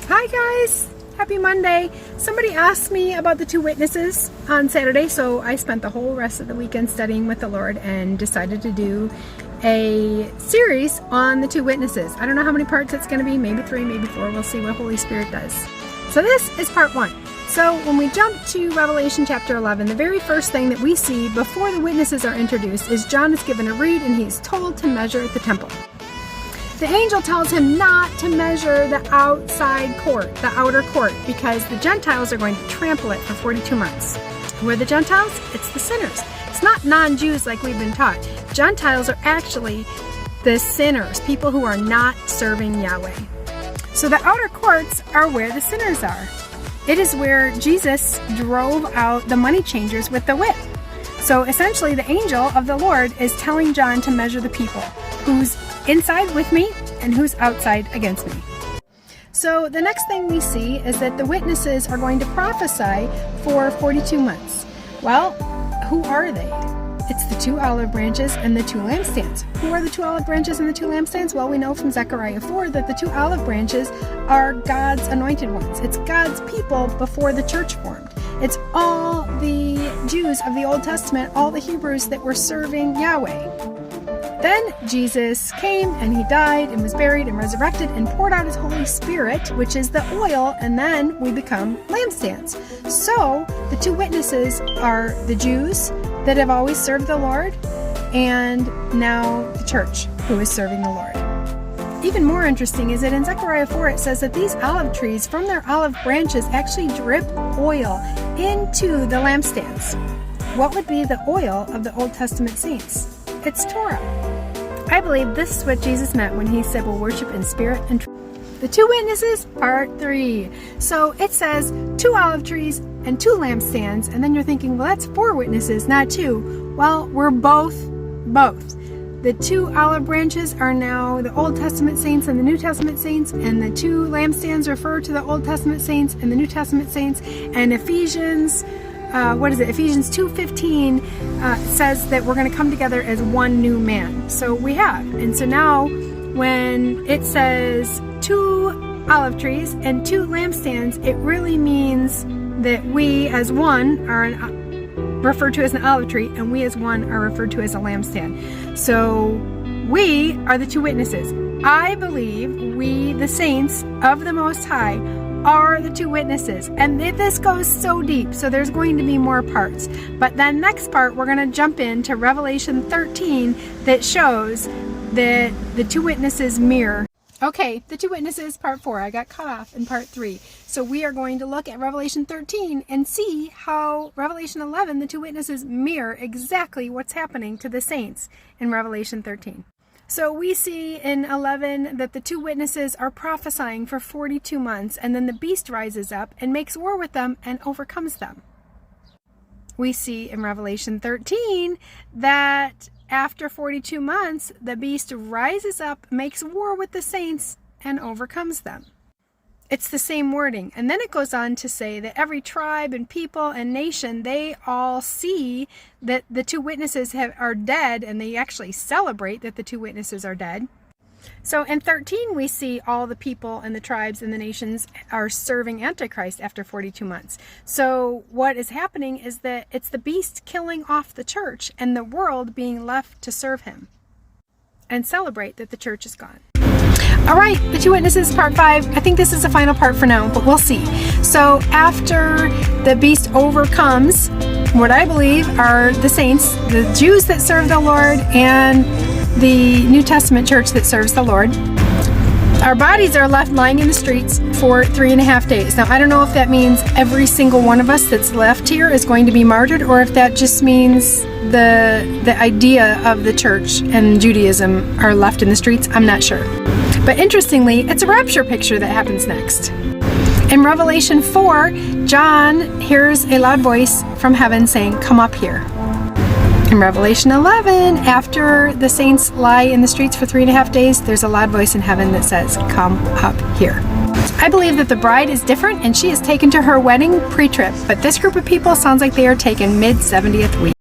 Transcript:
Hi guys! Happy Monday! Somebody asked me about the two witnesses on Saturday, so I spent the whole rest of the weekend studying with the Lord and decided to do a series on the two witnesses. I don't know how many parts it's going to be, maybe 3, maybe 4. We'll see what Holy Spirit does. So this is part 1. So when we jump to Revelation chapter 11, the very first thing that we see before the witnesses are introduced is John is given a reed and he's told to measure the temple. The angel tells him not to measure the outside court, the outer court, because the Gentiles are going to trample it for 42 months. Who are the Gentiles? It's the sinners. It's not non-Jews like we've been taught. Gentiles are actually the sinners, people who are not serving Yahweh. So the outer courts are where the sinners are. It is where Jesus drove out the money changers with the whip. So essentially the angel of the Lord is telling John to measure the people, who's inside with me and who's outside against me. So the next thing we see is that the witnesses are going to prophesy for 42 months. Well, who are they? It's the 2 olive branches and the 2 lampstands. Who are the 2 olive branches and the 2 lampstands? Well, we know from Zechariah 4 that the 2 olive branches are God's anointed ones. It's God's people before the church formed. It's all the Jews of the Old Testament, all the Hebrews that were serving Yahweh. Then Jesus came and he died and was buried and resurrected and poured out his Holy Spirit, which is the oil, and then we become lampstands. So the 2 witnesses are the Jews that have always served the Lord, and now the church who is serving the Lord. Even more interesting is that in Zechariah 4 it says that these olive trees from their olive branches actually drip oil into the lampstands. What would be the oil of the Old Testament saints? It's Torah. I believe this is what Jesus meant when he said we'll worship in spirit and truth. The 2 witnesses, part 3. So it says 2 olive trees and 2 lampstands, and then you're thinking, well, that's 4 witnesses, not 2. Well, we're both. The 2 olive branches are now the Old Testament saints and the New Testament saints, and the 2 lampstands refer to the Old Testament saints and the New Testament saints, and Ephesians 2:15 says that we're going to come together as one new man. So we have. And so now when it says 2 olive trees and 2 lampstands, it really means that we as one are referred to as an olive tree, and we as one are referred to as a lampstand. So we are the 2 witnesses. I believe we, the saints of the Most High, are the 2 witnesses, and this goes so deep, so there's going to be more parts. But then next part we're going to jump into Revelation 13 that shows that the 2 witnesses mirror. Okay, the 2 witnesses, part 4. I got cut off in part 3. So we are going to look at Revelation 13 and see how Revelation 11, the 2 witnesses, mirror exactly what's happening to the saints in Revelation 13. So we see in 11 that the 2 witnesses are prophesying for 42 months, and then the beast rises up and makes war with them and overcomes them. We see in Revelation 13 that after 42 months, the beast rises up, makes war with the saints, and overcomes them. It's the same wording. And then it goes on to say that every tribe and people and nation, they all see that the 2 witnesses are dead, and they actually celebrate that the 2 witnesses are dead. So in 13, we see all the people and the tribes and the nations are serving Antichrist after 42 months. So what is happening is that it's the beast killing off the church and the world being left to serve him and celebrate that the church is gone. All right, the 2 witnesses, part 5. I think this is the final part for now, but we'll see. So after the beast overcomes, what I believe are the saints, the Jews that serve the Lord, and the New Testament church that serves the Lord, our bodies are left lying in the streets for 3.5 days. Now, I don't know if that means every single one of us that's left here is going to be martyred, or if that just means the idea of the church and Judaism are left in the streets. I'm not sure. But interestingly, it's a rapture picture that happens next. In Revelation 4, John hears a loud voice from heaven saying, "Come up here." In Revelation 11, after the saints lie in the streets for 3.5 days, there's a loud voice in heaven that says, "Come up here." I believe that the bride is different and she is taken to her wedding pre-trip, but this group of people sounds like they are taken mid-70th week.